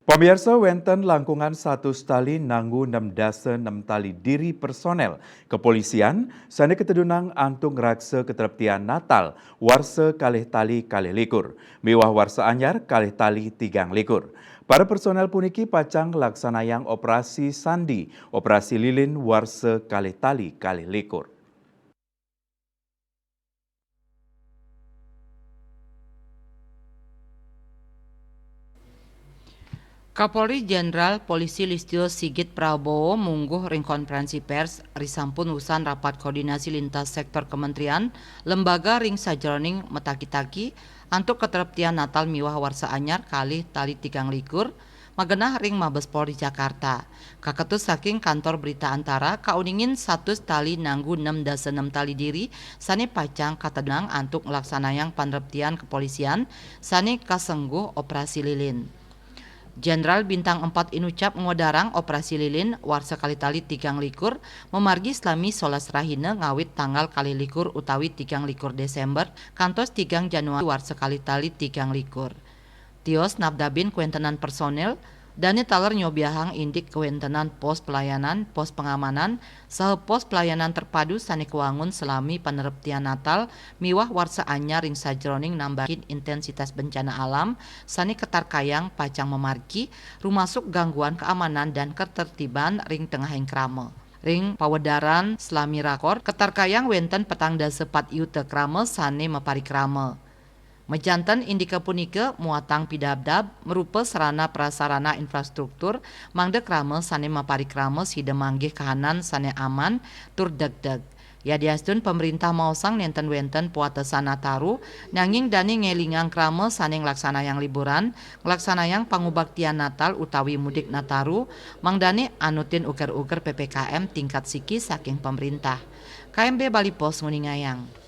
Pemirsa wenten langkungan satu tali nanggu 6 tali diri personel kepolisian sane ketedunang antung rakse keterptian Natal warsa kalih tali kalih likur miwah warsa anyar kalih tali 3 likur. Para personel puniki pacang laksanayang operasi sandi operasi lilin warsa kalih tali kalih likur. Kapolri Jenderal Polisi Listio Sigit Prabowo mungguh ring konferensi pers risampun usan rapat koordinasi lintas sektor kementerian lembaga ring sajroning metaki-taki antuk keterptian Natal miwah warsa anyar kali tali 3 likur magenah ring Mabes Polri Jakarta. Kaketus saking kantor berita antara kauningin 100 tali nanggu 6 tali diri sane pacang katedang antuk melaksanayang panerptian kepolisian sane kasengguh operasi lilin. Jenderal Bintang 4 inucap ngodarang operasi lilin warsa kali tali 3 likur memargi selami solas rahina ngawit tanggal kali likur utawi 3 likur Desember kantos 3 Januari warsa kali tali 3 likur. Tios nabdabin kuentenan personel Dani taler nyobiahang indik kewentenan pos pelayanan, pos pengamanan, saha pos pelayanan terpadu sane kuangun selami panerptian Natal miwah warsa anyar ring sajroning nambahin intensitas bencana alam sane ketarkayang pacang memargi rumasuk gangguan keamanan dan ketertiban ring tengahing krame. Ring pawedaran selami rakor ketarkayang wenten petang dasepat ieu teu krame sane mapari krame. Mejanten indika punika muatang pidabdab merupa sarana prasarana infrastruktur mangdek rame sane mapari krame sida manggih kahanan sane aman tur degdeg. Ya diastun pemerintah mausang nenten wenten puatesan Nataru nanging dani ngelingang krame sane nglaksanayang liburan nglaksanayang pangubaktian Natal utawi mudik Nataru mangdani anutin uger-uger PPKM tingkat siki saking pemerintah. KMB Bali Pos nguningayang.